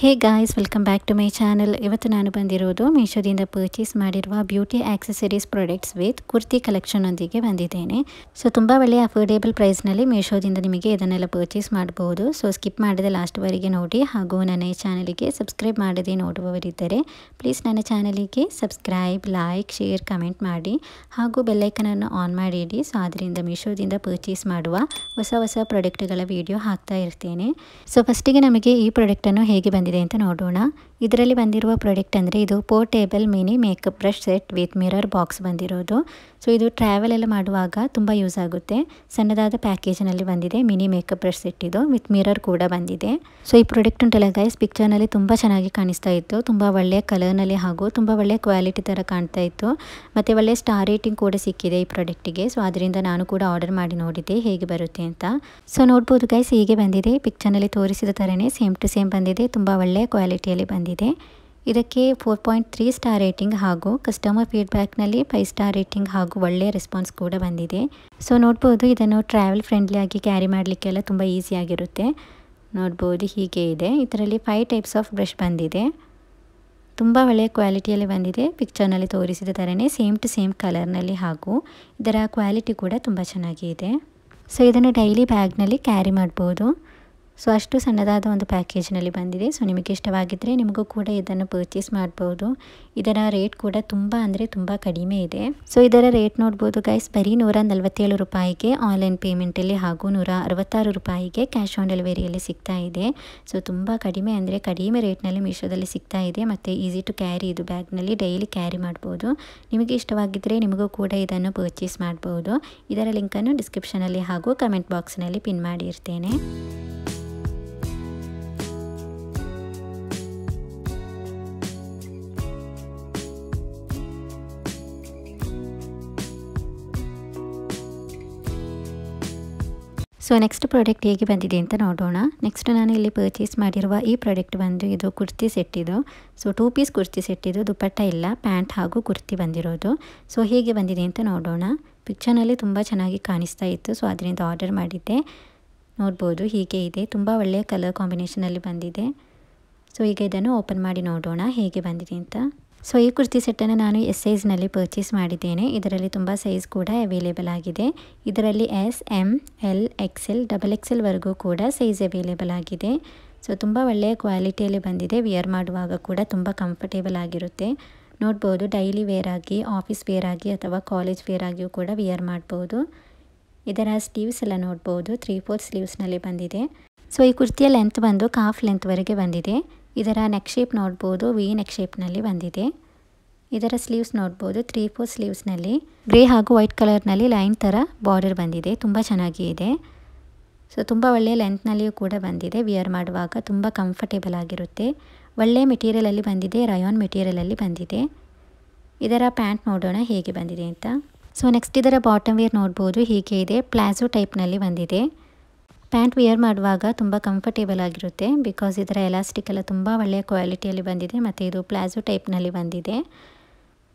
Hey guys, welcome back to my channel. ಇವತ್ತು ನಾನು ಬಂದಿರೋದು ಮೀಶೋದಿಂದ ಪರ್ಚೇಸ್ ಮಾಡಿರುವ beauty accessories products with kurti ಕಲೆಕ್ಷನ್ನೊಂದಿಗೆ ಬಂದಿದ್ದೇನೆ. ಸೊ ತುಂಬ ಒಳ್ಳೆಯ ಅಫೋರ್ಡೇಬಲ್ ಪ್ರೈಸ್ನಲ್ಲಿ ಮೀಶೋದಿಂದ ನಿಮಗೆ ಇದನ್ನೆಲ್ಲ ಪರ್ಚೇಸ್ ಮಾಡಬಹುದು. ಸೊ ಸ್ಕಿಪ್ ಮಾಡದೆ ಲಾಸ್ಟ್ವರೆಗೆ ನೋಡಿ, ಹಾಗೂ ನನ್ನ ಈ ಚಾನಲಿಗೆ ಸಬ್ಸ್ಕ್ರೈಬ್ ಮಾಡದೆ ನೋಡುವವರಿದ್ದರೆ ಪ್ಲೀಸ್ ನನ್ನ ಚಾನಲಿಗೆ ಸಬ್ಸ್ಕ್ರೈಬ್, ಲೈಕ್, ಶೇರ್, ಕಮೆಂಟ್ ಮಾಡಿ ಹಾಗೂ ಬೆಲ್ಲೈಕನನ್ನು ಆನ್ ಮಾಡಿ ಇಡಿ. ಸೊ ಅದರಿಂದ ಮೀಶೋದಿಂದ ಪರ್ಚೇಸ್ ಮಾಡುವ ಹೊಸ ಪ್ರಾಡಕ್ಟ್ಗಳ ವಿಡಿಯೋ ಹಾಕ್ತಾ ಇರ್ತೇನೆ. ಸೊ ಫಸ್ಟಿಗೆ ನಮಗೆ ಈ ಪ್ರಾಡಕ್ಟನ್ನು ಹೇಗೆ ಬಂದಿದೆ ಅಂತ ನೋಡೋಣ. ಇದರಲ್ಲಿ ಬಂದಿರುವ ಪ್ರಾಡಕ್ಟ್ ಅಂದರೆ ಇದು portable mini makeup brush set with mirror box ಬಂದಿರೋದು. ಸೊ ಇದು ಟ್ರಾವೆಲ್ ಎಲ್ಲ ಮಾಡುವಾಗ ತುಂಬ ಯೂಸ್ ಆಗುತ್ತೆ. ಸಣ್ಣದಾದ ಪ್ಯಾಕೇಜ್ನಲ್ಲಿ ಬಂದಿದೆ ಮಿನಿ ಮೇಕಪ್ ಬ್ರಷ್ ಸೆಟ್ ಇದು ವಿತ್ ಮಿರರ್ ಕೂಡ ಬಂದಿದೆ. ಸೊ ಈ ಪ್ರಾಡಕ್ಟ್ ಉಂಟಲ್ಲ ಗೈಸ್, ಪಿಕ್ಚರ್ನಲ್ಲಿ ತುಂಬ ಚೆನ್ನಾಗಿ ಕಾಣಿಸ್ತಾ ಇತ್ತು. ತುಂಬ ಒಳ್ಳೆಯ ಕಲರ್ನಲ್ಲಿ ಹಾಗೂ ತುಂಬ ಒಳ್ಳೆಯ ಕ್ವಾಲಿಟಿ ಥರ ಕಾಣ್ತಾ ಇತ್ತು. ಮತ್ತು ಒಳ್ಳೆಯ ಸ್ಟಾರ್ ರೇಟಿಂಗ್ ಕೂಡ ಸಿಕ್ಕಿದೆ ಈ ಪ್ರಾಡಕ್ಟಿಗೆ. ಸೊ ಅದರಿಂದ ನಾನು ಕೂಡ ಆರ್ಡರ್ ಮಾಡಿ ನೋಡಿದ್ದೆ ಹೇಗೆ ಬರುತ್ತೆ ಅಂತ. ಸೊ ನೋಡ್ಬೋದು ಗೈಸ್, ಹೀಗೆ ಬಂದಿದೆ. ಪಿಕ್ಚರ್ನಲ್ಲಿ ತೋರಿಸಿದ ಥರನೇ ಸೇಮ್ ಟು ಸೇಮ್ ಬಂದಿದೆ. ತುಂಬ ಒಳ್ಳೆಯ ಕ್ವಾಲಿಟಿಯಲ್ಲಿ ಬಂದಿದೆ. ಇದಕ್ಕೆ 4.3 ಸ್ಟಾರ್ ರೇಟಿಂಗ್ ಹಾಗೂ ಕಸ್ಟಮರ್ ಫೀಡ್ಬ್ಯಾಕ್ನಲ್ಲಿ 5 ಸ್ಟಾರ್ ರೇಟಿಂಗ್ ಹಾಗೂ ಒಳ್ಳೆಯ ರೆಸ್ಪಾನ್ಸ್ ಕೂಡ ಬಂದಿದೆ. ಸೊ ನೋಡ್ಬೋದು, ಇದನ್ನು ಟ್ರಾವೆಲ್ ಫ್ರೆಂಡ್ಲಿ ಆಗಿ ಕ್ಯಾರಿ ಮಾಡಲಿಕ್ಕೆಲ್ಲ ತುಂಬ ಈಸಿಯಾಗಿರುತ್ತೆ. ನೋಡ್ಬೋದು ಹೀಗೆ ಇದೆ. ಇದರಲ್ಲಿ 5 ಟೈಪ್ಸ್ ಆಫ್ ಬ್ರಷ್ ಬಂದಿದೆ. ತುಂಬ ಒಳ್ಳೆಯ ಕ್ವಾಲಿಟಿಯಲ್ಲಿ ಬಂದಿದೆ. ಪಿಕ್ಚರ್ನಲ್ಲಿ ತೋರಿಸಿದ ಥರನೇ ಸೇಮ್ ಟು ಸೇಮ್ ಕಲರ್ನಲ್ಲಿ ಹಾಗೂ ಇದರ ಕ್ವಾಲಿಟಿ ಕೂಡ ತುಂಬ ಚೆನ್ನಾಗಿದೆ. ಸೊ ಇದನ್ನು ಡೈಲಿ ಬ್ಯಾಗ್ನಲ್ಲಿ ಕ್ಯಾರಿ ಮಾಡ್ಬೋದು. ಸೊ ಅಷ್ಟು ಸಣ್ಣದಾದ ಒಂದು ಪ್ಯಾಕೇಜ್ನಲ್ಲಿ ಬಂದಿದೆ. ಸೊ ನಿಮಗೆ ಇಷ್ಟವಾಗಿದ್ದರೆ ನಿಮಗೂ ಕೂಡ ಇದನ್ನು ಪರ್ಚೇಸ್ ಮಾಡ್ಬೋದು. ಇದರ ರೇಟ್ ಕೂಡ ತುಂಬ ಕಡಿಮೆ ಇದೆ. ಸೊ ಇದರ ರೇಟ್ ನೋಡ್ಬೋದು ಗೈಸ್, ಬರೀ 147 ರೂಪಾಯಿಗೆ ಆನ್ಲೈನ್ ಪೇಮೆಂಟಲ್ಲಿ ಹಾಗೂ 166 ರೂಪಾಯಿಗೆ ಕ್ಯಾಶ್ ಆನ್ ಡೆಲಿವರಿಯಲ್ಲಿ ಸಿಗ್ತಾ ಇದೆ. ಸೊ ತುಂಬ ಕಡಿಮೆ ಅಂದರೆ ಕಡಿಮೆ ರೇಟ್ನಲ್ಲಿ ಮೀಶೋದಲ್ಲಿ ಸಿಗ್ತಾ ಇದೆ. ಮತ್ತು ಈಸಿ ಟು ಕ್ಯಾರಿ, ಇದು ಬ್ಯಾಗ್ನಲ್ಲಿ ಡೈಲಿ ಕ್ಯಾರಿ ಮಾಡ್ಬೋದು. ನಿಮಗೆ ಇಷ್ಟವಾಗಿದ್ದರೆ ನಿಮಗೂ ಕೂಡ ಇದನ್ನು ಪರ್ಚೇಸ್ ಮಾಡ್ಬೋದು. ಇದರ ಲಿಂಕನ್ನು ಡಿಸ್ಕ್ರಿಪ್ಷನಲ್ಲಿ ಹಾಗೂ ಕಮೆಂಟ್ ಬಾಕ್ಸ್ನಲ್ಲಿ ಪಿನ್ ಮಾಡಿರ್ತೇನೆ. ಸೊ ನೆಕ್ಸ್ಟ್ ಪ್ರಾಡಕ್ಟ್ ಹೇಗೆ ಬಂದಿದೆ ಅಂತ ನೋಡೋಣ. ನೆಕ್ಸ್ಟ್ ನಾನು ಇಲ್ಲಿ ಪರ್ಚೇಸ್ ಮಾಡಿರುವ ಈ ಪ್ರಾಡಕ್ಟ್ ಬಂದು ಇದು ಕುರ್ತಿ ಸೆಟ್ ಇದು. ಸೊ 2 ಪೀಸ್ ಕುರ್ತಿ ಸೆಟ್ ಇದು. ದುಪಟ್ಟ ಇಲ್ಲ, ಪ್ಯಾಂಟ್ ಹಾಗೂ ಕುರ್ತಿ ಬಂದಿರೋದು. ಸೊ ಹೇಗೆ ಬಂದಿದೆ ಅಂತ ನೋಡೋಣ. ಪಿಕ್ಚರ್ನಲ್ಲಿ ತುಂಬ ಚೆನ್ನಾಗಿ ಕಾಣಿಸ್ತಾ ಇತ್ತು. ಸೊ ಅದರಿಂದ ಆರ್ಡರ್ ಮಾಡಿದ್ದೆ. ನೋಡ್ಬೋದು ಹೀಗೆ ಇದೆ. ತುಂಬ ಒಳ್ಳೆಯ ಕಲರ್ ಕಾಂಬಿನೇಷನಲ್ಲಿ ಬಂದಿದೆ. ಸೊ ಈಗ ಇದನ್ನು ಓಪನ್ ಮಾಡಿ ನೋಡೋಣ ಹೇಗೆ ಬಂದಿದೆ ಅಂತ. ಸೊ ಈ ಕುರ್ತಿ ಸೆಟ್ಟನ್ನು ನಾನು ಎಸ್ ಸೈಜ್ನಲ್ಲಿ ಪರ್ಚೇಸ್ ಮಾಡಿದ್ದೇನೆ. ಇದರಲ್ಲಿ ತುಂಬ ಸೈಜ್ ಕೂಡ ಅವೈಲೇಬಲ್ ಆಗಿದೆ. ಇದರಲ್ಲಿ S, M, L, XL, XXL ವರೆಗೂ ಕೂಡ ಸೈಜ್ ಅವೈಲೇಬಲ್ ಆಗಿದೆ. ಸೊ ತುಂಬ ಒಳ್ಳೆಯ ಕ್ವಾಲಿಟಿಯಲ್ಲಿ ಬಂದಿದೆ. ವಿಯರ್ ಮಾಡುವಾಗ ಕೂಡ ತುಂಬ ಕಂಫರ್ಟೇಬಲ್ ಆಗಿರುತ್ತೆ. ನೋಡ್ಬೋದು, ಡೈಲಿ ವೇರ್ ಆಗಿ, ಆಫೀಸ್ ವೇರ್ ಆಗಿ ಅಥವಾ ಕಾಲೇಜ್ ವೇರ್ ಆಗಿಯೂ ಕೂಡ ವಿಯರ್ ಮಾಡ್ಬೋದು. ಇದರ ಸ್ಲೀವ್ಸ್ ಎಲ್ಲ ನೋಡ್ಬೋದು, 3/4 ಸ್ಲೀವ್ಸ್ನಲ್ಲಿ ಬಂದಿದೆ. ಸೊ ಈ ಕುರ್ತಿಯ ಲೆಂತ್ ಬಂದು ಕಾಫ್ ಲೆಂತ್ವರೆಗೆ ಬಂದಿದೆ. ಇದರ ನೆಕ್ ಶೇಪ್ ನೋಡ್ಬೋದು, ವಿ ನೆಕ್ ಶೇಪ್ನಲ್ಲಿ ಬಂದಿದೆ. ಇದರ ಸ್ಲೀವ್ಸ್ ನೋಡ್ಬೋದು, 3/4 ಸ್ಲೀವ್ಸ್ನಲ್ಲಿ ಗ್ರೇ ಹಾಗೂ ವೈಟ್ ಕಲರ್ನಲ್ಲಿ ಲೈನ್ ಥರ ಬಾರ್ಡರ್ ಬಂದಿದೆ. ತುಂಬ ಚೆನ್ನಾಗಿ ಇದೆ. ಸೊ ತುಂಬ ಒಳ್ಳೆಯ ಲೆಂತ್ನಲ್ಲಿಯೂ ಕೂಡ ಬಂದಿದೆ. ವಿಯರ್ ಮಾಡುವಾಗ ತುಂಬ ಕಂಫರ್ಟೇಬಲ್ ಆಗಿರುತ್ತೆ. ಒಳ್ಳೆಯ ಮೆಟೀರಿಯಲಲ್ಲಿ ಬಂದಿದೆ, ರಯಾನ್ ಮೆಟೀರಿಯಲಲ್ಲಿ ಬಂದಿದೆ. ಇದರ ಪ್ಯಾಂಟ್ ನೋಡೋಣ ಹೇಗೆ ಬಂದಿದೆ ಅಂತ. ಸೊ ನೆಕ್ಸ್ಟ್ ಇದರ ಬಾಟಮ್ ವೇರ್ ನೋಡ್ಬೋದು, ಹೀಗೆ ಇದೆ. ಪ್ಲಾಜೋ ಟೈಪ್ನಲ್ಲಿ ಬಂದಿದೆ. ಪ್ಯಾಂಟ್ ವಿಯರ್ ಮಾಡುವಾಗ ತುಂಬ ಕಂಫರ್ಟೇಬಲ್ ಆಗಿರುತ್ತೆ. ಬಿಕಾಸ್ ಇದರ ಎಲಾಸ್ಟಿಕ್ ಎಲ್ಲ ತುಂಬ ಒಳ್ಳೆಯ ಕ್ವಾಲಿಟಿಯಲ್ಲಿ ಬಂದಿದೆ. ಮತ್ತು ಇದು ಪ್ಲಾಜೋ ಟೈಪ್ನಲ್ಲಿ ಬಂದಿದೆ.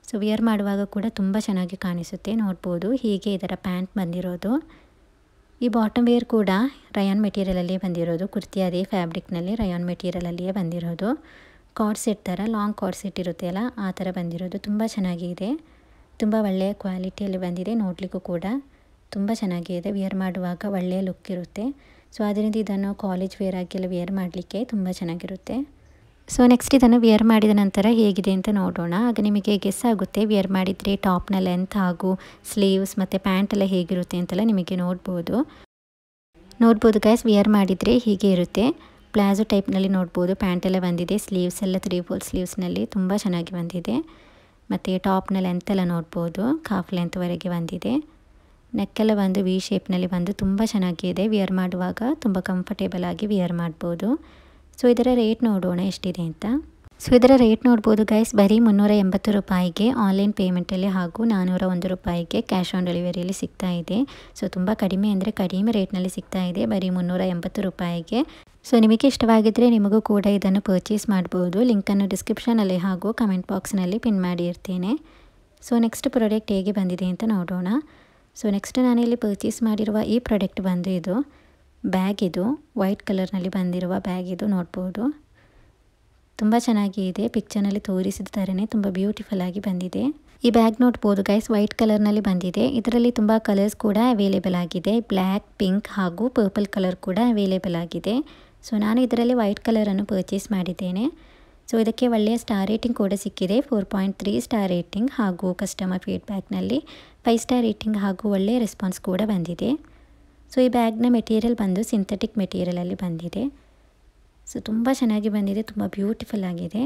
ಸೊ ವಿಯರ್ ಮಾಡುವಾಗ ಕೂಡ ತುಂಬ ಚೆನ್ನಾಗಿ ಕಾಣಿಸುತ್ತೆ. ನೋಡ್ಬೋದು ಹೀಗೆ ಇದರ ಪ್ಯಾಂಟ್ ಬಂದಿರೋದು. ಈ ಬಾಟಮ್ ವೇರ್ ಕೂಡ ರಯಾನ್ ಮೆಟೀರಿಯಲಲ್ಲಿಯೇ ಬಂದಿರೋದು. ಕುರ್ತಿ ಅದೇ ಫ್ಯಾಬ್ರಿಕ್ನಲ್ಲಿ ರಯಾನ್ ಮೆಟೀರಿಯಲಲ್ಲಿಯೇ ಬಂದಿರೋದು. ಕಾರ್ಡ್ ಸೆಟ್ ಥರ, ಲಾಂಗ್ ಕಾರ್ಡ್ ಸೆಟ್ ಇರುತ್ತೆ ಅಲ್ಲ, ಆ ಥರ ಬಂದಿರೋದು. ತುಂಬ ಚೆನ್ನಾಗಿದೆ. ತುಂಬ ಒಳ್ಳೆಯ ಕ್ವಾಲಿಟಿಯಲ್ಲಿ ಬಂದಿದೆ. ನೋಡಲಿಕ್ಕೂ ಕೂಡ ತುಂಬ ಚೆನ್ನಾಗಿದೆ. ವಿಯರ್ ಮಾಡುವಾಗ ಒಳ್ಳೆಯ ಲುಕ್ ಇರುತ್ತೆ. ಸೊ ಅದರಿಂದ ಇದನ್ನು ಕಾಲೇಜ್ ವೇರ್ ಆಗೆಲ್ಲ ವಿಯರ್ ಮಾಡಲಿಕ್ಕೆ ತುಂಬ ಚೆನ್ನಾಗಿರುತ್ತೆ. ಸೊ ನೆಕ್ಸ್ಟ್ ಇದನ್ನು ವಿಯರ್ ಮಾಡಿದ ನಂತರ ಹೇಗಿದೆ ಅಂತ ನೋಡೋಣ. ಆಗ ನಿಮಗೆ ಗೆಸ್ ಆಗುತ್ತೆ ವಿಯರ್ ಮಾಡಿದರೆ ಟಾಪ್ನ ಲೆಂತ್ ಹಾಗೂ ಸ್ಲೀವ್ಸ್ ಮತ್ತು ಪ್ಯಾಂಟ್ ಎಲ್ಲ ಹೇಗಿರುತ್ತೆ ಅಂತೆಲ್ಲ ನಿಮಗೆ ನೋಡ್ಬೋದು ಗೈಸ್. ವಿಯರ್ ಮಾಡಿದರೆ ಹೀಗೆ ಇರುತ್ತೆ. ಪ್ಲಾಜೋ ಟೈಪ್ನಲ್ಲಿ ನೋಡ್ಬೋದು, ಪ್ಯಾಂಟ್ ಎಲ್ಲ ಬಂದಿದೆ. ಸ್ಲೀವ್ಸ್ ಎಲ್ಲ 3/4 ಸ್ಲೀವ್ಸ್ನಲ್ಲಿ ತುಂಬ ಚೆನ್ನಾಗಿ ಬಂದಿದೆ. ಮತ್ತು ಟಾಪ್ನ ಲೆಂತ್ ಎಲ್ಲ ನೋಡ್ಬೋದು, ಕಾಫ್ ಲೆಂತ್ವರೆಗೆ ಬಂದಿದೆ. ನೆಕ್ಕೆಲ್ಲ ಬಂದು ವಿ ಶೇಪ್ನಲ್ಲಿ ಬಂದು ತುಂಬ ಚೆನ್ನಾಗಿದೆ. ವಿಯರ್ ಮಾಡುವಾಗ ತುಂಬ ಕಂಫರ್ಟೇಬಲ್ ಆಗಿ ವಿಯರ್ ಮಾಡ್ಬೋದು. ಸೊ ಇದರ ರೇಟ್ ನೋಡೋಣ ಎಷ್ಟಿದೆ ಅಂತ. ಸೊ ಇದರ ರೇಟ್ ನೋಡ್ಬೋದು ಗೈಸ್, ಬರೀ 380 ರೂಪಾಯಿಗೆ ಆನ್ಲೈನ್ ಪೇಮೆಂಟಲ್ಲಿ ಹಾಗೂ 401 ರೂಪಾಯಿಗೆ ಕ್ಯಾಶ್ ಆನ್ ಡೆಲಿವರಿಯಲ್ಲಿ ಸಿಗ್ತಾ ಇದೆ. ಸೊ ತುಂಬ ಕಡಿಮೆ ಅಂದರೆ ಕಡಿಮೆ ರೇಟ್ನಲ್ಲಿ ಸಿಗ್ತಾ ಇದೆ, ಬರೀ 380 ರೂಪಾಯಿಗೆ. ಸೊ ನಿಮಗೆ ಇಷ್ಟವಾಗಿದ್ದರೆ ನಿಮಗೂ ಕೂಡ ಇದನ್ನು ಪರ್ಚೇಸ್ ಮಾಡ್ಬೋದು. ಲಿಂಕನ್ನು ಡಿಸ್ಕ್ರಿಪ್ಷನಲ್ಲಿ ಹಾಗೂ ಕಮೆಂಟ್ ಬಾಕ್ಸ್ನಲ್ಲಿ ಪಿನ್ ಮಾಡಿರ್ತೇನೆ. ಸೊ ನೆಕ್ಸ್ಟ್ ಪ್ರಾಡಕ್ಟ್ ಹೇಗೆ ಬಂದಿದೆ ಅಂತ ನೋಡೋಣ. ಸೊ ನೆಕ್ಸ್ಟ್ ನಾನಿಲ್ಲಿ ಪರ್ಚೇಸ್ ಮಾಡಿರುವ ಈ ಪ್ರಾಡಕ್ಟ್ ಬಂದು ಇದು ಬ್ಯಾಗ್. ಇದು ವೈಟ್ ಕಲರ್ನಲ್ಲಿ ಬಂದಿರುವ ಬ್ಯಾಗ್ ಇದು ನೋಡ್ಬೋದು. ತುಂಬ ಚೆನ್ನಾಗಿದೆ, ಪಿಕ್ಚರ್ನಲ್ಲಿ ತೋರಿಸಿದ ಥರನೇ ತುಂಬ ಬ್ಯೂಟಿಫುಲ್ ಆಗಿ ಬಂದಿದೆ. ಈ ಬ್ಯಾಗ್ ನೋಡ್ಬೋದು ಗೈಸ್, ವೈಟ್ ಕಲರ್ನಲ್ಲಿ ಬಂದಿದೆ. ಇದರಲ್ಲಿ ತುಂಬ ಕಲರ್ಸ್ ಕೂಡ ಅವೈಲೇಬಲ್ ಆಗಿದೆ. ಬ್ಲ್ಯಾಕ್, ಪಿಂಕ್ ಹಾಗೂ ಪರ್ಪಲ್ ಕಲರ್ ಕೂಡ ಅವೈಲೇಬಲ್ ಆಗಿದೆ. ಸೊ ನಾನು ಇದರಲ್ಲಿ ವೈಟ್ ಕಲರನ್ನು ಪರ್ಚೇಸ್ ಮಾಡಿದ್ದೇನೆ. ಸೊ ಇದಕ್ಕೆ ಒಳ್ಳೆಯ ಸ್ಟಾರ್ ರೇಟಿಂಗ್ ಕೂಡ ಸಿಕ್ಕಿದೆ, 4.3 ಸ್ಟಾರ್ ರೇಟಿಂಗ್ ಹಾಗೂ ಕಸ್ಟಮರ್ ಫೀಡ್ಬ್ಯಾಕ್ನಲ್ಲಿ 5 ಸ್ಟಾರ್ ರೇಟಿಂಗ್ ಹಾಗೂ ಒಳ್ಳೆಯ ರೆಸ್ಪಾನ್ಸ್ ಕೂಡ ಬಂದಿದೆ. ಸೊ ಈ ಬ್ಯಾಗ್ನ ಮೆಟೀರಿಯಲ್ ಬಂದು ಸಿಂಥೆಟಿಕ್ ಮೆಟೀರಿಯಲಲ್ಲಿ ಬಂದಿದೆ. ಸೊ ತುಂಬ ಚೆನ್ನಾಗಿ ಬಂದಿದೆ, ತುಂಬ ಬ್ಯೂಟಿಫುಲ್ ಆಗಿದೆ.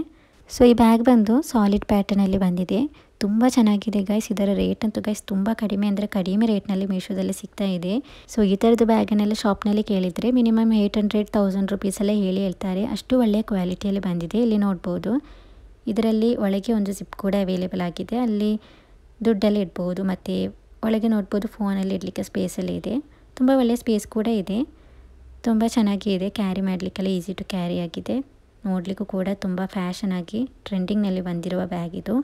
ಸೊ ಈ ಬ್ಯಾಗ್ ಬಂದು ಸಾಲಿಡ್ ಪ್ಯಾಟರ್ನಲ್ಲಿ ಬಂದಿದೆ, ತುಂಬ ಚೆನ್ನಾಗಿದೆ ಗೈಸ್. ಇದರ ರೇಟ್ ಅಂತೂ ಗೈಸ್ ತುಂಬ ಕಡಿಮೆ ಅಂದರೆ ಕಡಿಮೆ ರೇಟ್ನಲ್ಲಿ ಮೀಶೋದಲ್ಲಿ ಸಿಗ್ತಾ ಇದೆ. ಸೊ ಈ ಥರದ್ದು ಬ್ಯಾಗನ್ನೆಲ್ಲ ಶಾಪ್ನಲ್ಲಿ ಕೇಳಿದರೆ ಮಿನಿಮಮ್ 800-1000 ರುಪೀಸೆಲ್ಲ ಹೇಳ್ತಾರೆ. ಅಷ್ಟು ಒಳ್ಳೆಯ ಕ್ವಾಲಿಟಿಯಲ್ಲಿ ಬಂದಿದೆ. ಇಲ್ಲಿ ನೋಡ್ಬೋದು ಇದರಲ್ಲಿ ಒಳಗೆ ಒಂದು ಜಿಪ್ ಕೂಡ ಅವೈಲೇಬಲ್ ಆಗಿದೆ, ಅಲ್ಲಿ ದುಡ್ಡಲ್ಲಿ ಇಡ್ಬೋದು. ಮತ್ತು ಒಳಗೆ ನೋಡ್ಬೋದು ಫೋನಲ್ಲಿ ಇಡಲಿಕ್ಕೆ ಸ್ಪೇಸಲ್ಲಿ ಇದೆ, ತುಂಬ ಒಳ್ಳೆಯ ಸ್ಪೇಸ್ ಕೂಡ ಇದೆ. ತುಂಬ ಚೆನ್ನಾಗಿ ಇದೆ, ಕ್ಯಾರಿ ಮಾಡಲಿಕ್ಕೆಲ್ಲ ಈಸಿ ಟು ಕ್ಯಾರಿ ಆಗಿದೆ. ನೋಡಲಿಕ್ಕೂ ಕೂಡ ತುಂಬ ಫ್ಯಾಷನ್ ಆಗಿ ಟ್ರೆಂಡಿಂಗ್ನಲ್ಲಿ ಬಂದಿರುವ ಬ್ಯಾಗ್ ಇದು.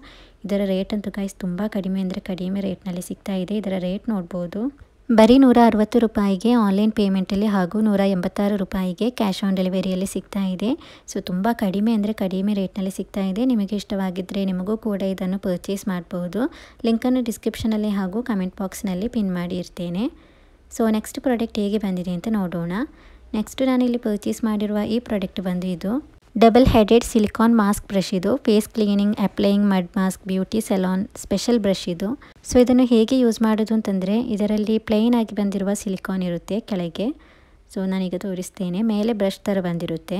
ಇದರ ರೇಟ್ ಅಂತೂ ಗೈಸ್ ತುಂಬ ಕಡಿಮೆ ಅಂದರೆ ಕಡಿಮೆ ರೇಟ್ನಲ್ಲಿ ಸಿಗ್ತಾ ಇದೆ. ಇದರ ರೇಟ್ ನೋಡ್ಬೋದು, ಬರೀ 160 ರೂಪಾಯಿಗೆ ಆನ್ಲೈನ್ ಪೇಮೆಂಟಲ್ಲಿ ಹಾಗೂ 186 ರೂಪಾಯಿಗೆ ಕ್ಯಾಶ್ ಆನ್ ಡೆಲಿವರಿಯಲ್ಲಿ ಸಿಗ್ತಾ ಇದೆ. ಸೊ ತುಂಬ ಕಡಿಮೆ ಅಂದರೆ ಕಡಿಮೆ ರೇಟ್ನಲ್ಲಿ ಸಿಗ್ತಾ ಇದೆ. ನಿಮಗೆ ಇಷ್ಟವಾಗಿದ್ದರೆ ನಿಮಗೂ ಕೂಡ ಇದನ್ನು ಪರ್ಚೇಸ್ ಮಾಡ್ಬೋದು. ಲಿಂಕನ್ನು ಡಿಸ್ಕ್ರಿಪ್ಷನಲ್ಲಿ ಹಾಗೂ ಕಮೆಂಟ್ ಬಾಕ್ಸ್ನಲ್ಲಿ ಪಿನ್ ಮಾಡಿ ಇರ್ತೇನೆ. ಸೊ ನೆಕ್ಸ್ಟ್ ಪ್ರಾಡಕ್ಟ್ ಹೇಗೆ ಬಂದಿದೆ ಅಂತ ನೋಡೋಣ. ನೆಕ್ಸ್ಟ್ ನಾನಿಲ್ಲಿ ಪರ್ಚೇಸ್ ಮಾಡಿರುವ ಈ ಪ್ರಾಡಕ್ಟ್ ಬಂದು ಇದು double headed silicone mask brush. ಇದು face cleaning, applying mud mask, beauty salon special brush ಇದು. ಸೊ ಇದನ್ನು ಹೇಗೆ ಯೂಸ್ ಮಾಡೋದು ಅಂತಂದರೆ, ಇದರಲ್ಲಿ ಪ್ಲೈನ್ ಆಗಿ ಬಂದಿರುವ ಸಿಲಿಕಾನ್ ಇರುತ್ತೆ ಕೆಳಗೆ. ಸೊ ನಾನೀಗ ತೋರಿಸ್ತೇನೆ. ಮೇಲೆ ಬ್ರಷ್ ಥರ ಬಂದಿರುತ್ತೆ.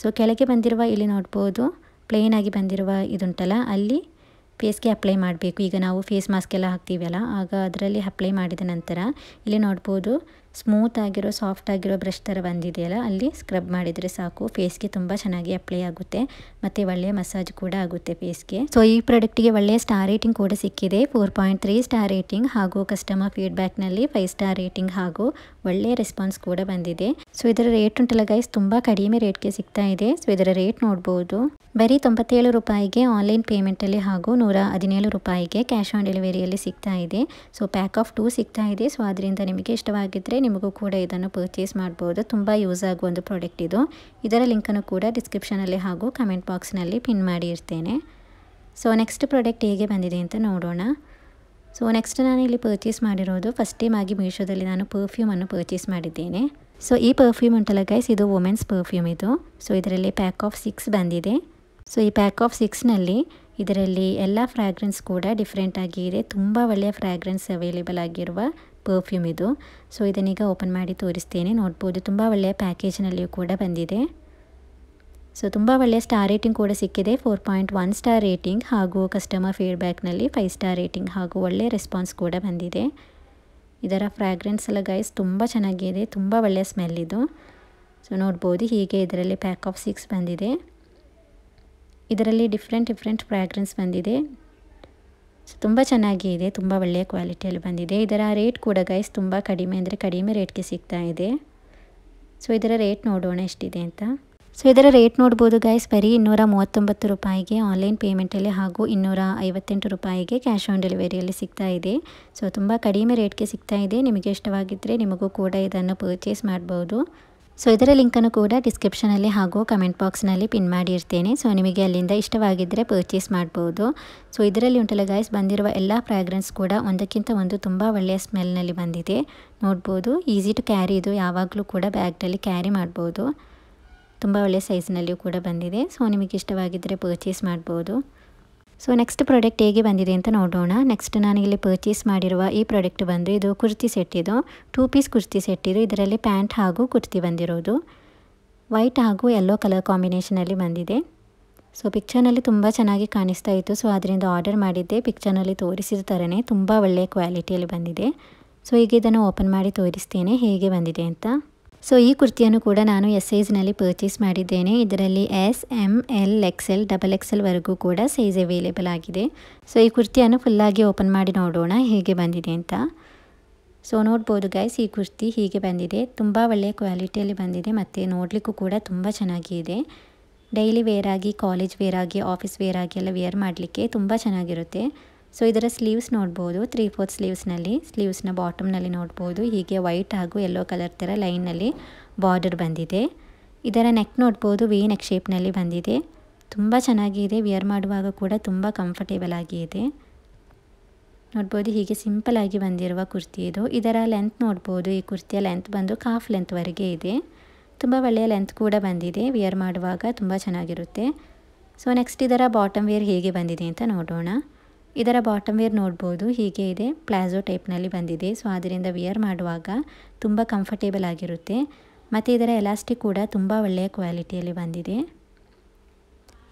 ಸೊ ಕೆಳಗೆ ಬಂದಿರುವ ಇಲ್ಲಿ ನೋಡ್ಬೋದು ಪ್ಲೈನ್ ಆಗಿ ಬಂದಿರುವ ಇದುಂಟಲ್ಲ, ಅಲ್ಲಿ ಫೇಸ್ಗೆ ಅಪ್ಲೈ ಮಾಡಬೇಕು. ಈಗ ನಾವು ಫೇಸ್ ಮಾಸ್ಕ್ ಎಲ್ಲ ಹಾಕ್ತೀವಲ್ಲ, ಆಗ ಅದರಲ್ಲಿ ಅಪ್ಲೈ ಮಾಡಿದ ನಂತರ ಇಲ್ಲಿ ನೋಡ್ಬೋದು ಸ್ಮೂತ್ ಆಗಿರೋ ಸಾಫ್ಟ್ ಆಗಿರೋ ಬ್ರಷ್ ಥರ ಬಂದಿದೆಯಲ್ಲ, ಅಲ್ಲಿ ಸ್ಕ್ರಬ್ ಮಾಡಿದರೆ ಸಾಕು. ಫೇಸ್ಗೆ ತುಂಬ ಚೆನ್ನಾಗಿ ಅಪ್ಲೈ ಆಗುತ್ತೆ ಮತ್ತು ಒಳ್ಳೆಯ ಮಸಾಜ್ ಕೂಡ ಆಗುತ್ತೆ ಫೇಸ್ಗೆ. ಸೊ ಈ ಪ್ರಾಡಕ್ಟಿಗೆ ಒಳ್ಳೆಯ ಸ್ಟಾರ್ ರೇಟಿಂಗ್ ಕೂಡ ಸಿಕ್ಕಿದೆ, 4.3 ಸ್ಟಾರ್ ರೇಟಿಂಗ್ ಹಾಗೂ ಕಸ್ಟಮರ್ ಫೀಡ್ಬ್ಯಾಕ್ನಲ್ಲಿ 5 ಸ್ಟಾರ್ ರೇಟಿಂಗ್ ಹಾಗೂ ಒಳ್ಳೆಯ ರೆಸ್ಪಾನ್ಸ್ ಕೂಡ ಬಂದಿದೆ. ಸೊ ಇದರ ರೇಟ್ ಉಂಟಲ್ಲ ಗೈಸ್, ತುಂಬ ಕಡಿಮೆ ರೇಟ್ಗೆ ಸಿಗ್ತಾ ಇದೆ. ಸೊ ಇದರ ರೇಟ್ ನೋಡ್ಬೋದು, ಬರೀ 97 ರೂಪಾಯಿಗೆ ಆನ್ಲೈನ್ ಪೇಮೆಂಟಲ್ಲಿ ಹಾಗೂ 117 ರೂಪಾಯಿಗೆ ಕ್ಯಾಶ್ ಆನ್ ಡೆಲಿವರಿಯಲ್ಲಿ ಸಿಗ್ತಾ ಇದೆ. ಸೊ ಪ್ಯಾಕ್ ಆಫ್ 2 ಸಿಗ್ತಾ ಇದೆ. ಸೊ ಅದರಿಂದ ನಿಮಗೆ ಇಷ್ಟವಾಗಿದ್ದರೆ ನಿಮಗೂ ಕೂಡ ಇದನ್ನು ಪರ್ಚೇಸ್ ಮಾಡ್ಬೋದು. ತುಂಬ ಯೂಸ್ ಆಗುವ ಒಂದು ಪ್ರಾಡಕ್ಟ್ ಇದು. ಇದರ ಲಿಂಕನ್ನು ಕೂಡ ಡಿಸ್ಕ್ರಿಪ್ಷನಲ್ಲಿ ಹಾಗೂ ಕಮೆಂಟ್ ಬಾಕ್ಸ್ನಲ್ಲಿ ಪಿನ್ ಮಾಡಿ ಇರ್ತೇನೆ. ಸೊ ನೆಕ್ಸ್ಟ್ ಪ್ರಾಡಕ್ಟ್ ಹೇಗೆ ಬಂದಿದೆ ಅಂತ ನೋಡೋಣ. ಸೊ ನೆಕ್ಸ್ಟ್ ನಾನು ಇಲ್ಲಿ ಪರ್ಚೇಸ್ ಮಾಡಿರೋದು ಫಸ್ಟ್ ಟೈಮ್ ಆಗಿ ಮೀಶೋದಲ್ಲಿ ನಾನು ಪರ್ಫ್ಯೂಮನ್ನು ಪರ್ಚೇಸ್ ಮಾಡಿದ್ದೇನೆ. ಸೊ ಈ ಪರ್ಫ್ಯೂಮ್ ಉಂಟಲ್ಲ ಗೈಸ್, ಇದು ವುಮೆನ್ಸ್ ಪರ್ಫ್ಯೂಮ್ ಇದು. ಸೊ ಇದರಲ್ಲಿ ಪ್ಯಾಕ್ ಆಫ್ 6 ಬಂದಿದೆ. ಸೊ ಈ ಪ್ಯಾಕ್ ಆಫ್ 6ನಲ್ಲಿ ಇದರಲ್ಲಿ ಎಲ್ಲ ಫ್ರ್ಯಾಗ್ರೆನ್ಸ್ ಕೂಡ ಡಿಫ್ರೆಂಟ್ ಆಗಿ ಇದೆ. ತುಂಬ ಒಳ್ಳೆಯ ಫ್ರ್ಯಾಗ್ರೆನ್ಸ್ ಅವೈಲೇಬಲ್ ಆಗಿರುವ ಪರ್ಫ್ಯೂಮ್ ಇದು. ಸೊ ಇದನ್ನೀಗ ಓಪನ್ ಮಾಡಿ ತೋರಿಸ್ತೇನೆ. ನೋಡ್ಬೋದು ತುಂಬ ಒಳ್ಳೆಯ ಪ್ಯಾಕೇಜ್ನಲ್ಲಿಯೂ ಕೂಡ ಬಂದಿದೆ. ಸೊ ತುಂಬ ಒಳ್ಳೆಯ ಸ್ಟಾರ್ ರೇಟಿಂಗ್ ಕೂಡ ಸಿಕ್ಕಿದೆ, 4.1 ಸ್ಟಾರ್ ರೇಟಿಂಗ್ ಹಾಗೂ ಕಸ್ಟಮರ್ ಫೀಡ್ಬ್ಯಾಕ್ನಲ್ಲಿ 5 ಸ್ಟಾರ್ ರೇಟಿಂಗ್ ಹಾಗೂ ಒಳ್ಳೆಯ ರೆಸ್ಪಾನ್ಸ್ ಕೂಡ ಬಂದಿದೆ. ಇದರ ಫ್ರ್ಯಾಗ್ರೆನ್ಸ್ ಎಲ್ಲ ಗೈಸ್ ತುಂಬ ಚೆನ್ನಾಗಿದೆ, ತುಂಬ ಒಳ್ಳೆಯ ಸ್ಮೆಲ್ ಇದು. ಸೊ ನೋಡ್ಬೋದು ಹೀಗೆ ಇದರಲ್ಲಿ ಪ್ಯಾಕ್ ಆಫ್ 6 ಬಂದಿದೆ. ಇದರಲ್ಲಿ ಡಿಫ್ರೆಂಟ್ ಫ್ರ್ಯಾಗ್ರೆನ್ಸ್ ಬಂದಿದೆ. ಸೊ ತುಂಬ ಚೆನ್ನಾಗಿದೆ, ತುಂಬ ಒಳ್ಳೆಯ ಕ್ವಾಲಿಟಿಯಲ್ಲಿ ಬಂದಿದೆ. ಇದರ ರೇಟ್ ಕೂಡ ಗೈಸ್ ತುಂಬ ಕಡಿಮೆ ಅಂದರೆ ಕಡಿಮೆ ರೇಟ್ಗೆ ಸಿಗ್ತಾ ಇದೆ. ಸೊ ಇದರ ರೇಟ್ ನೋಡೋಣ ಎಷ್ಟಿದೆ ಅಂತ. ಸೊ ಇದರ ರೇಟ್ ನೋಡ್ಬೋದು ಗೈಸ್, ಬರೀ 239 ರೂಪಾಯಿಗೆ ಆನ್ಲೈನ್ ಪೇಮೆಂಟಲ್ಲಿ ಹಾಗೂ 258 ರೂಪಾಯಿಗೆ ಕ್ಯಾಶ್ ಆನ್ ಡೆಲಿವರಿಯಲ್ಲಿ ಸಿಗ್ತಾ ಇದೆ. ಸೊ ತುಂಬ ಕಡಿಮೆ ರೇಟ್ಗೆ ಸಿಗ್ತಾ ಇದೆ. ನಿಮಗೆ ಇಷ್ಟವಾಗಿದ್ದರೆ ನಿಮಗೂ ಕೂಡ ಇದನ್ನು ಪರ್ಚೇಸ್ ಮಾಡ್ಬೋದು. ಸೊ ಇದರ ಲಿಂಕನ್ನು ಕೂಡ ಡಿಸ್ಕ್ರಿಪ್ಷನಲ್ಲಿ ಹಾಗೂ ಕಮೆಂಟ್ ಬಾಕ್ಸ್ನಲ್ಲಿ ಪಿನ್ ಮಾಡಿ ಇರ್ತೇನೆ. ಸೊ ನಿಮಗೆ ಅಲ್ಲಿಂದ ಇಷ್ಟವಾಗಿದ್ದರೆ ಪರ್ಚೇಸ್ ಮಾಡ್ಬೋದು. ಸೊ ಇದರಲ್ಲಿ ಉಂಟಲ್ಲ ಗೈಸ್, ಬಂದಿರುವ ಎಲ್ಲ ಫ್ರ್ಯಾಗ್ರೆನ್ಸ್ ಕೂಡ ಒಂದಕ್ಕಿಂತ ಒಂದು ತುಂಬ ಒಳ್ಳೆಯ ಸ್ಮೆಲ್ನಲ್ಲಿ ಬಂದಿದೆ. ನೋಡ್ಬೋದು ಈಸಿ ಟು ಕ್ಯಾರಿ, ಇದು ಯಾವಾಗಲೂ ಕೂಡ ಬ್ಯಾಗ್ನಲ್ಲಿ ಕ್ಯಾರಿ ಮಾಡ್ಬೋದು. ತುಂಬ ಒಳ್ಳೆಯ ಸೈಜ್ನಲ್ಲಿಯೂ ಕೂಡ ಬಂದಿದೆ. ಸೊ ನಿಮಗೆ ಇಷ್ಟವಾಗಿದ್ದರೆ ಪರ್ಚೇಸ್ ಮಾಡ್ಬೋದು. ಸೊ ನೆಕ್ಸ್ಟ್ ಪ್ರಾಡಕ್ಟ್ ಹೇಗೆ ಬಂದಿದೆ ಅಂತ ನೋಡೋಣ. ನೆಕ್ಸ್ಟ್ ನಾನು ಇಲ್ಲಿ ಪರ್ಚೇಸ್ ಮಾಡಿರುವ ಈ ಪ್ರಾಡಕ್ಟ್ ಬಂದು ಇದು ಕುರ್ತಿ ಸೆಟ್. ಇದು 2 ಪೀಸ್ ಕುರ್ತಿ ಸೆಟ್ ಇದು. ಇದರಲ್ಲಿ ಪ್ಯಾಂಟ್ ಹಾಗೂ ಕುರ್ತಿ ಬಂದಿರೋದು ವೈಟ್ ಹಾಗೂ ಯೆಲ್ಲೋ ಕಲರ್ ಕಾಂಬಿನೇಷನಲ್ಲಿ ಬಂದಿದೆ. ಸೊ ಪಿಕ್ಚರ್ನಲ್ಲಿ ತುಂಬ ಚೆನ್ನಾಗಿ ಕಾಣಿಸ್ತಾ ಇತ್ತು. ಸೊ ಅದರಿಂದ ಆರ್ಡರ್ ಮಾಡಿದ್ದೆ. ಪಿಕ್ಚರ್ನಲ್ಲಿ ತೋರಿಸಿದ ಥರನೇ ತುಂಬ ಒಳ್ಳೆಯ ಕ್ವಾಲಿಟಿಯಲ್ಲಿ ಬಂದಿದೆ. ಸೊ ಈಗ ಇದನ್ನು ಓಪನ್ ಮಾಡಿ ತೋರಿಸ್ತೇನೆ ಹೇಗೆ ಬಂದಿದೆ ಅಂತ. ಸೊ ಈ ಕುರ್ತಿಯನ್ನು ಕೂಡ ನಾನು ಎಸ್ ಸೈಜ್ನಲ್ಲಿ ಪರ್ಚೇಸ್ ಮಾಡಿದ್ದೇನೆ. ಇದರಲ್ಲಿ S, M, L, XL, XXL ವರೆಗೂ ಕೂಡ ಸೈಜ್ ಅವೈಲೇಬಲ್ ಆಗಿದೆ. ಸೊ ಈ ಕುರ್ತಿಯನ್ನು ಫುಲ್ಲಾಗಿ ಓಪನ್ ಮಾಡಿ ನೋಡೋಣ ಹೇಗೆ ಬಂದಿದೆ ಅಂತ. ಸೊ ನೋಡ್ಬೋದು ಗೈಸ್, ಈ ಕುರ್ತಿ ಹೀಗೆ ಬಂದಿದೆ. ತುಂಬ ಒಳ್ಳೆಯ ಕ್ವಾಲಿಟಿಯಲ್ಲಿ ಬಂದಿದೆ ಮತ್ತು ನೋಡಲಿಕ್ಕೂ ಕೂಡ ತುಂಬ ಚೆನ್ನಾಗಿದೆ. ಡೈಲಿ ವೇರ್ ಆಗಿ, ಕಾಲೇಜ್ ವೇರ್ ಆಗಿ, ಆಫೀಸ್ ವೇರ್ ಆಗಿ ಎಲ್ಲ ವೇರ್ ಮಾಡಲಿಕ್ಕೆ ತುಂಬ ಚೆನ್ನಾಗಿರುತ್ತೆ. ಸೊ ಇದರ ಸ್ಲೀವ್ಸ್ ನೋಡ್ಬೋದು, 3/4 ಸ್ಲೀವ್ಸ್ನಲ್ಲಿ, ಸ್ಲೀವ್ಸ್ನ ಬಾಟಮ್ನಲ್ಲಿ ನೋಡ್ಬೋದು ಹೀಗೆ ವೈಟ್ ಹಾಗೂ ಯೆಲ್ಲೋ ಕಲರ್ ಥರ ಲೈನ್ನಲ್ಲಿ ಬಾರ್ಡರ್ ಬಂದಿದೆ. ಇದರ ನೆಕ್ ನೋಡ್ಬೋದು ವಿ ನೆಕ್ ಶೇಪ್ನಲ್ಲಿ ಬಂದಿದೆ. ತುಂಬ ಚೆನ್ನಾಗಿದೆ, ವಿಯರ್ ಮಾಡುವಾಗ ಕೂಡ ತುಂಬ ಕಂಫರ್ಟೇಬಲ್ ಆಗಿದೆ. ನೋಡ್ಬೋದು ಹೀಗೆ ಸಿಂಪಲ್ ಆಗಿ ಬಂದಿರುವ ಕುರ್ತಿ ಇದು. ಇದರ ಲೆಂತ್ ನೋಡ್ಬೋದು, ಈ ಕುರ್ತಿಯ ಲೆಂತ್ ಬಂದು ಕಾಫ್ ಲೆಂತ್ವರೆಗೆ ಇದೆ. ತುಂಬ ಒಳ್ಳೆಯ ಲೆಂತ್ ಕೂಡ ಬಂದಿದೆ, ವಿಯರ್ ಮಾಡುವಾಗ ತುಂಬ ಚೆನ್ನಾಗಿರುತ್ತೆ. ಸೊ ನೆಕ್ಸ್ಟ್ ಇದರ ಬಾಟಮ್ ವೇರ್ ಹೇಗೆ ಬಂದಿದೆ ಅಂತ ನೋಡೋಣ. ಇದರ ಬಾಟಮ್ ವೇರ್ ನೋಡ್ಬೋದು ಹೀಗೆ ಇದೆ, ಪ್ಲಾಜೋ ಟೈಪ್ನಲ್ಲಿ ಬಂದಿದೆ. ಸೊ ಅದರಿಂದ ವಿಯರ್ ಮಾಡುವಾಗ ತುಂಬ ಕಂಫರ್ಟೇಬಲ್ ಆಗಿರುತ್ತೆ. ಮತ್ತು ಇದರ ಎಲಾಸ್ಟಿಕ್ ಕೂಡ ತುಂಬ ಒಳ್ಳೆಯ ಕ್ವಾಲಿಟಿಯಲ್ಲಿ ಬಂದಿದೆ.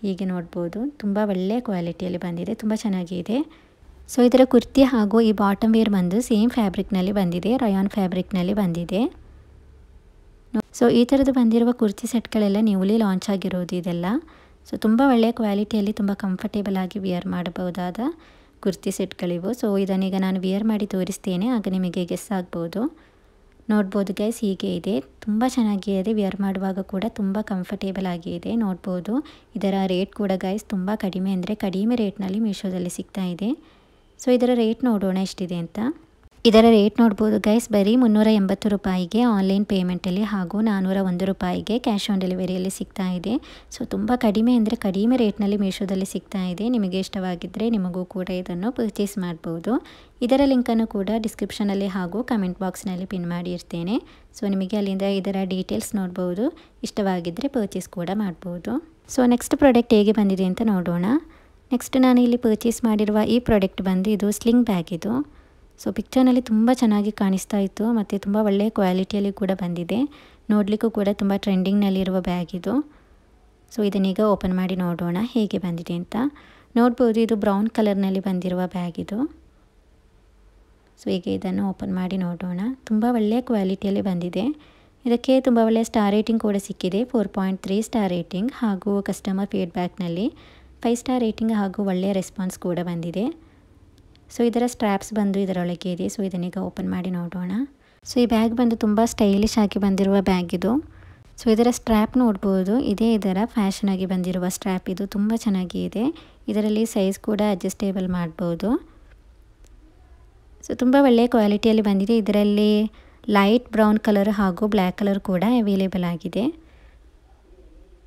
ಹೀಗೆ ನೋಡ್ಬೋದು ತುಂಬ ಒಳ್ಳೆಯ ಕ್ವಾಲಿಟಿಯಲ್ಲಿ ಬಂದಿದೆ, ತುಂಬ ಚೆನ್ನಾಗಿದೆ. ಸೊ ಇದರ ಕುರ್ತಿ ಹಾಗೂ ಈ ಬಾಟಮ್ ವೇರ್ ಬಂದು ಸೇಮ್ ಫ್ಯಾಬ್ರಿಕ್ನಲ್ಲಿ ಬಂದಿದೆ, ರಯಾನ್ ಫ್ಯಾಬ್ರಿಕ್ನಲ್ಲಿ ಬಂದಿದೆ. ಸೊ ಈ ಥರದ್ದು ಬಂದಿರುವ ಕುರ್ತಿ ಸೆಟ್ಗಳೆಲ್ಲ ನ್ಯೂಲಿ ಲಾಂಚ್ ಆಗಿರೋದು ಇದೆಲ್ಲ. ಸೊ ತುಂಬ ಒಳ್ಳೆಯ ಕ್ವಾಲಿಟಿಯಲ್ಲಿ ತುಂಬ ಕಂಫರ್ಟೇಬಲ್ ಆಗಿ ವಿಯರ್ ಮಾಡಬಹುದಾದ ಕುರ್ತಿ ಸೆಟ್ಗಳಿವು. ಸೊ ಇದನ್ನೀಗ ನಾನು ವಿಯರ್ ಮಾಡಿ ತೋರಿಸ್ತೇನೆ, ಆಗ ನಿಮಗೆ ಗೆಸ್ ಆಗ್ಬೋದು. ನೋಡ್ಬೋದು ಗೈಸ್ ಹೀಗೆ ಇದೆ, ತುಂಬ ಚೆನ್ನಾಗಿದೆ, ವಿಯರ್ ಮಾಡುವಾಗ ಕೂಡ ತುಂಬ ಕಂಫರ್ಟೇಬಲ್ ಆಗಿದೆ. ನೋಡ್ಬೋದು ಇದರ ರೇಟ್ ಕೂಡ ಗೈಸ್ ತುಂಬ ಕಡಿಮೆ ಅಂದರೆ ಕಡಿಮೆ ರೇಟ್ನಲ್ಲಿ ಮೀಶೋದಲ್ಲಿ ಸಿಗ್ತಾ ಇದೆ. ಸೊ ಇದರ ರೇಟ್ ನೋಡೋಣ ಎಷ್ಟಿದೆ ಅಂತ. ಇದರ ರೇಟ್ ನೋಡ್ಬೋದು ಗೈಸ್ ಬರೀ 380 ರೂಪಾಯಿಗೆ ಆನ್ಲೈನ್ ಪೇಮೆಂಟಲ್ಲಿ ಹಾಗೂ 401 ರೂಪಾಯಿಗೆ ಕ್ಯಾಶ್ ಆನ್ ಡೆಲಿವರಿಯಲ್ಲಿ ಸಿಗ್ತಾ ಇದೆ. ಸೊ ತುಂಬ ಕಡಿಮೆ ಅಂದರೆ ಕಡಿಮೆ ರೇಟ್ನಲ್ಲಿ ಮೀಶೋದಲ್ಲಿ ಸಿಗ್ತಾ ಇದೆ. ನಿಮಗೆ ಇಷ್ಟವಾಗಿದ್ದರೆ ನಿಮಗೂ ಕೂಡ ಇದನ್ನು ಪರ್ಚೇಸ್ ಮಾಡ್ಬೋದು. ಇದರ ಲಿಂಕನ್ನು ಕೂಡ ಡಿಸ್ಕ್ರಿಪ್ಷನಲ್ಲಿ ಹಾಗೂ ಕಮೆಂಟ್ ಬಾಕ್ಸ್ನಲ್ಲಿ ಪಿನ್ ಮಾಡಿ ಇರ್ತೇನೆ. ಸೊ ನಿಮಗೆ ಅಲ್ಲಿಂದ ಇದರ ಡೀಟೇಲ್ಸ್ ನೋಡ್ಬೋದು, ಇಷ್ಟವಾಗಿದ್ದರೆ ಪರ್ಚೇಸ್ ಕೂಡ ಮಾಡ್ಬೋದು. ಸೊ ನೆಕ್ಸ್ಟ್ ಪ್ರಾಡಕ್ಟ್ ಹೇಗೆ ಬಂದಿದೆ ಅಂತ ನೋಡೋಣ. ನೆಕ್ಸ್ಟ್ ನಾನು ಇಲ್ಲಿ ಪರ್ಚೇಸ್ ಮಾಡಿರುವ ಈ ಪ್ರಾಡಕ್ಟ್ ಬಂದು ಇದು ಸ್ಲಿಂಗ್ ಬ್ಯಾಗ್ ಇದು. ಸೊ ಪಿಕ್ಚರ್ನಲ್ಲಿ ತುಂಬ ಚೆನ್ನಾಗಿ ಕಾಣಿಸ್ತಾ ಇತ್ತು ಮತ್ತು ತುಂಬ ಒಳ್ಳೆಯ ಕ್ವಾಲಿಟಿಯಲ್ಲಿ ಕೂಡ ಬಂದಿದೆ. ನೋಡಲಿಕ್ಕೂ ಕೂಡ ತುಂಬ ಟ್ರೆಂಡಿಂಗ್ನಲ್ಲಿರುವ ಬ್ಯಾಗ್ ಇದು. ಸೊ ಇದನ್ನೀಗ ಓಪನ್ ಮಾಡಿ ನೋಡೋಣ ಹೇಗೆ ಬಂದಿದೆ ಅಂತ. ನೋಡ್ಬೋದು ಇದು ಬ್ರೌನ್ ಕಲರ್ನಲ್ಲಿ ಬಂದಿರುವ ಬ್ಯಾಗ್ ಇದು. ಸೊ ಈಗ ಇದನ್ನು ಓಪನ್ ಮಾಡಿ ನೋಡೋಣ. ತುಂಬ ಒಳ್ಳೆಯ ಕ್ವಾಲಿಟಿಯಲ್ಲಿ ಬಂದಿದೆ. ಇದಕ್ಕೆ ತುಂಬ ಒಳ್ಳೆಯ ಸ್ಟಾರ್ ರೇಟಿಂಗ್ ಕೂಡ ಸಿಕ್ಕಿದೆ, 4.3 ಸ್ಟಾರ್ ರೇಟಿಂಗ್ ಹಾಗೂ ಕಸ್ಟಮರ್ ಫೀಡ್ಬ್ಯಾಕ್ನಲ್ಲಿ 5 ಸ್ಟಾರ್ ರೇಟಿಂಗ್ ಹಾಗೂ ಒಳ್ಳೆಯ ರೆಸ್ಪಾನ್ಸ್ ಕೂಡ ಬಂದಿದೆ. ಸೊ ಇದರ ಸ್ಟ್ರ್ಯಾಪ್ಸ್ ಬಂದು ಇದರೊಳಗೆ ಇದೆ. ಸೊ ಇದನ್ನೀಗ ಓಪನ್ ಮಾಡಿ ನೋಡೋಣ. ಸೊ ಈ ಬ್ಯಾಗ್ ಬಂದು ತುಂಬ ಸ್ಟೈಲಿಶ್ ಆಗಿ ಬಂದಿರುವ ಬ್ಯಾಗ್ ಇದು. ಸೊ ಇದರ ಸ್ಟ್ರ್ಯಾಪ್ ನೋಡ್ಬೋದು, ಇದೇ ಇದರ ಫ್ಯಾಷನ್ ಆಗಿ ಬಂದಿರುವ ಸ್ಟ್ರ್ಯಾಪ್ ಇದು. ತುಂಬ ಚೆನ್ನಾಗಿದೆ, ಇದರಲ್ಲಿ ಸೈಜ್ ಕೂಡ ಅಡ್ಜಸ್ಟೇಬಲ್ ಮಾಡ್ಬೋದು. ಸೊ ತುಂಬ ಒಳ್ಳೆಯ ಕ್ವಾಲಿಟಿಯಲ್ಲಿ ಬಂದಿದೆ. ಇದರಲ್ಲಿ ಲೈಟ್ ಬ್ರೌನ್ ಕಲರ್ ಹಾಗೂ ಬ್ಲ್ಯಾಕ್ ಕಲರ್ ಕೂಡ ಅವೈಲೇಬಲ್ ಆಗಿದೆ.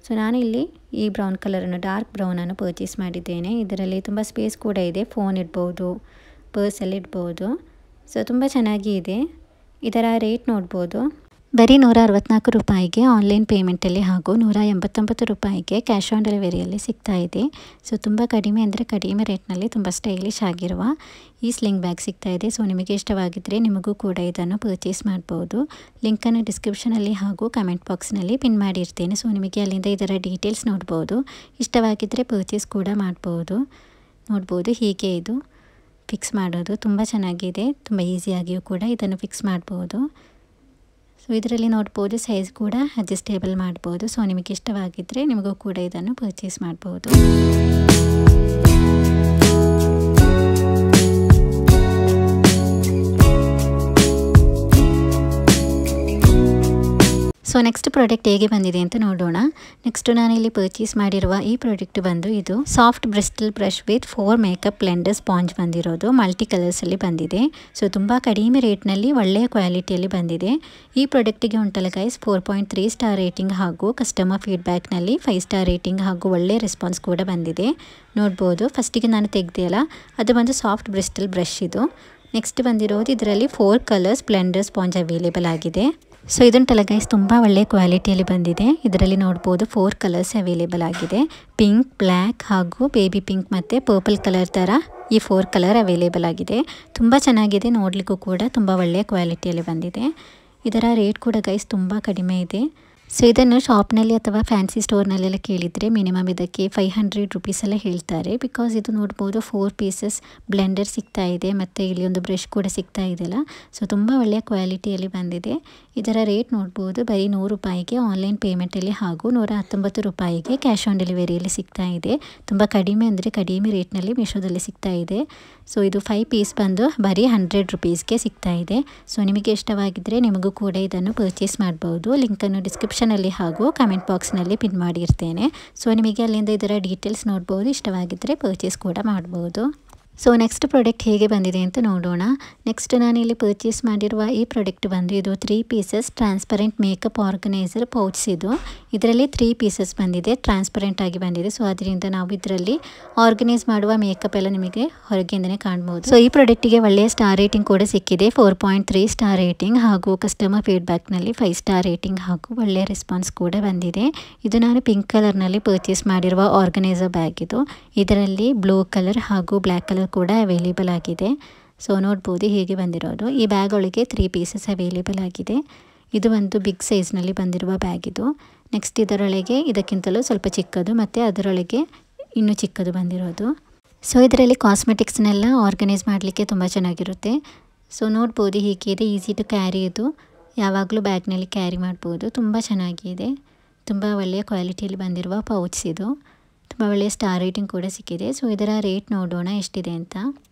ಸೊ ನಾನಿಲ್ಲಿ ಈ ಬ್ರೌನ್ ಕಲರನ್ನು ಡಾರ್ಕ್ ಬ್ರೌನನ್ನು ಪರ್ಚೇಸ್ ಮಾಡಿದ್ದೇನೆ. ಇದರಲ್ಲಿ ತುಂಬ ಸ್ಪೇಸ್ ಕೂಡ ಇದೆ, ಫೋನ್ ಇಡ್ಬೋದು, ಪರ್ಸಲ್ಲಿ ಇಡ್ಬೋದು. ಸೊ ತುಂಬ ಚೆನ್ನಾಗಿ ಇದೆ. ಇದರ ರೇಟ್ ನೋಡ್ಬೋದು ಬರೀ 164 ರೂಪಾಯಿಗೆ ಆನ್ಲೈನ್ ಪೇಮೆಂಟಲ್ಲಿ ಹಾಗೂ 189 ರೂಪಾಯಿಗೆ ಕ್ಯಾಶ್ ಆನ್ ಡೆಲಿವರಿಯಲ್ಲಿ ಸಿಗ್ತಾ ಇದೆ. ಸೊ ತುಂಬ ಕಡಿಮೆ ಅಂದರೆ ಕಡಿಮೆ ರೇಟ್ನಲ್ಲಿ ತುಂಬ ಸ್ಟೈಲಿಶ್ ಆಗಿರುವ ಈ ಸ್ಲಿಂಗ್ ಬ್ಯಾಗ್ ಸಿಗ್ತಾ ಇದೆ. ಸೊ ನಿಮಗೆ ಇಷ್ಟವಾಗಿದ್ದರೆ ನಿಮಗೂ ಕೂಡ ಇದನ್ನು ಪರ್ಚೇಸ್ ಮಾಡ್ಬೋದು. ಲಿಂಕನ್ನು ಡಿಸ್ಕ್ರಿಪ್ಷನಲ್ಲಿ ಹಾಗೂ ಕಮೆಂಟ್ ಬಾಕ್ಸ್ನಲ್ಲಿ ಪಿನ್ ಮಾಡಿರ್ತೇನೆ. ಸೊ ನಿಮಗೆ ಅಲ್ಲಿಂದ ಇದರ ಡೀಟೇಲ್ಸ್ ನೋಡ್ಬೋದು, ಇಷ್ಟವಾಗಿದ್ದರೆ ಪರ್ಚೇಸ್ ಕೂಡ ಮಾಡ್ಬೋದು. ನೋಡ್ಬೋದು ಹೀಗೆ ಇದು ಫಿಕ್ಸ್ ಮಾಡೋದು ತುಂಬ ಚೆನ್ನಾಗಿದೆ, ತುಂಬ ಈಸಿಯಾಗಿಯೂ ಕೂಡ ಇದನ್ನು ಫಿಕ್ಸ್ ಮಾಡ್ಬೋದು. ಸೊ ಇದರಲ್ಲಿ ನೋಡ್ಬೋದು ಸೈಜ್ ಕೂಡ ಅಡ್ಜಸ್ಟೇಬಲ್ ಮಾಡ್ಬೋದು. ಸೊ ನಿಮಗೆ ಇಷ್ಟವಾಗಿದ್ದರೆ ನಿಮಗೂ ಕೂಡ ಇದನ್ನು ಪರ್ಚೇಸ್ ಮಾಡ್ಬೋದು. ಸೊ ನೆಕ್ಸ್ಟ್ ಪ್ರಾಡಕ್ಟ್ ಹೇಗೆ ಬಂದಿದೆ ಅಂತ ನೋಡೋಣ. ನೆಕ್ಸ್ಟ್ ನಾನಿಲ್ಲಿ ಪರ್ಚೇಸ್ ಮಾಡಿರುವ ಈ ಪ್ರಾಡಕ್ಟ್ ಬಂದು ಇದು soft Bristol brush with 4 makeup Blender sponge ಬಂದಿರೋದು, ಮಲ್ಟಿ ಕಲರ್ಸಲ್ಲಿ ಬಂದಿದೆ. ಸೊ ತುಂಬ ಕಡಿಮೆ ರೇಟ್ನಲ್ಲಿ ಒಳ್ಳೆಯ ಕ್ವಾಲಿಟಿಯಲ್ಲಿ ಬಂದಿದೆ. ಈ ಪ್ರಾಡಕ್ಟಿಗೆ ಉಂಟಲ್ಲ ಗೈಸ್ 4.3 ಸ್ಟಾರ್ ರೇಟಿಂಗ್ ಹಾಗೂ ಕಸ್ಟಮರ್ ಫೀಡ್ಬ್ಯಾಕ್ನಲ್ಲಿ 5 ಸ್ಟಾರ್ ರೇಟಿಂಗ್ ಹಾಗೂ ಒಳ್ಳೆಯ ರೆಸ್ಪಾನ್ಸ್ ಕೂಡ ಬಂದಿದೆ. ನೋಡ್ಬೋದು ಫಸ್ಟಿಗೆ ನಾನು ತೆಗೆದೆಯಲ್ಲ ಅದು ಬಂದು ಸಾಫ್ಟ್ ಬ್ರಿಸ್ಟಲ್ ಬ್ರಷ್ ಇದು. ನೆಕ್ಸ್ಟ್ ಬಂದಿರೋದು ಇದರಲ್ಲಿ 4 ಕಲರ್ಸ್ ಬ್ಲೆಂಡರ್ ಸ್ಪಾಂಜ್ ಅವೈಲೇಬಲ್ ಆಗಿದೆ. ಸೊ ಇದುಂಟಲ್ಲ ಗೈಸ್ ತುಂಬ ಒಳ್ಳೆಯ ಕ್ವಾಲಿಟಿಯಲ್ಲಿ ಬಂದಿದೆ. ಇದರಲ್ಲಿ ನೋಡ್ಬೋದು 4 ಕಲರ್ಸ್ ಅವೈಲೇಬಲ್ ಆಗಿದೆ, ಪಿಂಕ್, ಬ್ಲ್ಯಾಕ್ ಹಾಗೂ ಬೇಬಿ ಪಿಂಕ್ ಮತ್ತು ಪರ್ಪಲ್ ಕಲರ್ ಥರ ಈ 4 ಕಲರ್ ಅವೈಲೇಬಲ್ ಆಗಿದೆ. ತುಂಬ ಚೆನ್ನಾಗಿದೆ, ನೋಡಲಿಕ್ಕೂ ಕೂಡ ತುಂಬ ಒಳ್ಳೆಯ ಕ್ವಾಲಿಟಿಯಲ್ಲಿ ಬಂದಿದೆ. ಇದರ ರೇಟ್ ಕೂಡ ಗೈಸ್ ತುಂಬ ಕಡಿಮೆ ಇದೆ. ಸೊ ಇದನ್ನು ಶಾಪ್ನಲ್ಲಿ ಅಥವಾ ಫ್ಯಾನ್ಸಿ ಸ್ಟೋರ್ನಲ್ಲೆಲ್ಲ ಕೇಳಿದರೆ ಮಿನಿಮಮ್ ಇದಕ್ಕೆ 500 ರುಪೀಸ್ ಎಲ್ಲ ಹೇಳ್ತಾರೆ. ಬಿಕಾಸ್ ಇದು ನೋಡ್ಬೋದು 4 ಪೀಸಸ್ ಬ್ಲೆಂಡರ್ ಸಿಗ್ತಾ ಇದೆ ಮತ್ತು ಇಲ್ಲಿ ಒಂದು ಬ್ರಷ್ ಕೂಡ ಸಿಗ್ತಾ ಇದೆಯಲ್ಲ. ಸೊ ತುಂಬ ಒಳ್ಳೆಯ ಕ್ವಾಲಿಟಿಯಲ್ಲಿ ಬಂದಿದೆ. ಇದರ ರೇಟ್ ನೋಡ್ಬೋದು ಬರೀ 100 ರೂಪಾಯಿಗೆ ಆನ್ಲೈನ್ ಪೇಮೆಂಟಲ್ಲಿ ಹಾಗೂ 119 ರೂಪಾಯಿಗೆ ಕ್ಯಾಶ್ ಆನ್ ಡೆಲಿವರಿಯಲ್ಲಿ ಸಿಗ್ತಾ ಇದೆ. ತುಂಬ ಕಡಿಮೆ ಅಂದರೆ ಕಡಿಮೆ ರೇಟ್ನಲ್ಲಿ ಮೀಶೋದಲ್ಲಿ ಸಿಗ್ತಾ ಇದೆ. ಸೊ ಇದು 5 ಪೀಸ್ ಬಂದು ಬರೀ 100 ರುಪೀಸ್ಗೆ ಸಿಗ್ತಾ ಇದೆ. ಸೊ ನಿಮಗೆ ಇಷ್ಟವಾಗಿದ್ದರೆ ನಿಮಗೂ ಕೂಡ ಇದನ್ನು ಪರ್ಚೇಸ್ ಮಾಡ್ಬೋದು. ಲಿಂಕನ್ನು ಡಿಸ್ಕ್ರಿಪ್ಷನಲ್ಲಿ ಹಾಗೂ ಕಮೆಂಟ್ ಬಾಕ್ಸ್ನಲ್ಲಿ ಪಿನ್ ಮಾಡಿರ್ತೇನೆ. ಸೊ ನಿಮಗೆ ಅಲ್ಲಿಂದ ಇದರ ಡೀಟೇಲ್ಸ್ ನೋಡ್ಬೋದು, ಇಷ್ಟವಾಗಿದ್ದರೆ ಪರ್ಚೇಸ್ ಕೂಡ ಮಾಡ್ಬೋದು. ಸೊ ನೆಕ್ಸ್ಟ್ ಪ್ರಾಡಕ್ಟ್ ಹೇಗೆ ಬಂದಿದೆ ಅಂತ ನೋಡೋಣ. ನೆಕ್ಸ್ಟ್ ನಾನಿಲ್ಲಿ ಪರ್ಚೇಸ್ ಮಾಡಿರುವ ಈ ಪ್ರಾಡಕ್ಟ್ ಬಂದು ಇದು 3 pieces transparent makeup organiser pouch ಇದು. ಇದರಲ್ಲಿ 3 ಪೀಸಸ್ ಬಂದಿದೆ, ಟ್ರಾನ್ಸ್ಪರೆಂಟ್ ಆಗಿ ಬಂದಿದೆ. ಸೊ ಅದರಿಂದ ನಾವು ಇದರಲ್ಲಿ ಆರ್ಗನೈಸ್ ಮಾಡುವ ಮೇಕಪ್ ಎಲ್ಲ ನಿಮಗೆ ಹೊರಗಿಂದನೇ ಕಾಣ್ಬೋದು. ಸೊ ಈ ಪ್ರಾಡಕ್ಟಿಗೆ ಒಳ್ಳೆಯ ಸ್ಟಾರ್ ರೇಟಿಂಗ್ ಕೂಡ ಸಿಕ್ಕಿದೆ, 4.3 ಸ್ಟಾರ್ ರೇಟಿಂಗ್, ಹಾಗೂ ಕಸ್ಟಮರ್ ಫೀಡ್ಬ್ಯಾಕ್ನಲ್ಲಿ 5 ಸ್ಟಾರ್ ರೇಟಿಂಗ್ ಹಾಗೂ ಒಳ್ಳೆಯ ರೆಸ್ಪಾನ್ಸ್ ಕೂಡ ಬಂದಿದೆ. ಇದು ನಾನು ಪಿಂಕ್ ಕಲರ್ನಲ್ಲಿ ಪರ್ಚೇಸ್ ಮಾಡಿರುವ ಆರ್ಗನೈಸರ್ ಬ್ಯಾಗ್ ಇದು. ಇದರಲ್ಲಿ ಬ್ಲೂ ಕಲರ್ ಹಾಗೂ ಬ್ಲ್ಯಾಕ್ ಕಲರ್ ಕೂಡ ಅವೈಲೇಬಲ್ ಆಗಿದೆ. ಸೊ ನೋಡ್ಬೋದು ಹೇಗೆ ಬಂದಿರೋದು. ಈ ಬ್ಯಾಗ್ ಒಳಗೆ 3 ಪೀಸಸ್ ಅವೈಲೇಬಲ್ ಆಗಿದೆ. ಇದು ಒಂದು ಬಿಗ್ ಸೈಜ್ನಲ್ಲಿ ಬಂದಿರುವ ಬ್ಯಾಗ್ ಇದು. ನೆಕ್ಸ್ಟ್ ಇದರೊಳಗೆ ಇದಕ್ಕಿಂತಲೂ ಸ್ವಲ್ಪ ಚಿಕ್ಕದು ಮತ್ತು ಅದರೊಳಗೆ ಇನ್ನೂ ಚಿಕ್ಕದು ಬಂದಿರೋದು. ಸೊ ಇದರಲ್ಲಿ ಕಾಸ್ಮೆಟಿಕ್ಸ್ನೆಲ್ಲ ಆರ್ಗನೈಸ್ ಮಾಡಲಿಕ್ಕೆ ತುಂಬ ಚೆನ್ನಾಗಿರುತ್ತೆ. ಸೊ ನೋಡ್ಬೋದು ಹೀಗೆ ಇದೆ, ಈಸಿ ಟು ಕ್ಯಾರಿ. ಇದು ಯಾವಾಗಲೂ ಬ್ಯಾಗ್ನಲ್ಲಿ ಕ್ಯಾರಿ ಮಾಡ್ಬೋದು. ತುಂಬ ಚೆನ್ನಾಗಿದೆ, ತುಂಬ ಒಳ್ಳೆಯ ಕ್ವಾಲಿಟಿಯಲ್ಲಿ ಬಂದಿರುವ ಪೌಚ್ ಇದು. ತುಂಬ ಒಳ್ಳೆಯ ಸ್ಟಾರ್ ರೇಟಿಂಗ್ ಕೂಡ ಸಿಕ್ಕಿದೆ. ಸೊ ಇದರ ರೇಟ್ ನೋಡೋಣ ಎಷ್ಟಿದೆ ಅಂತ.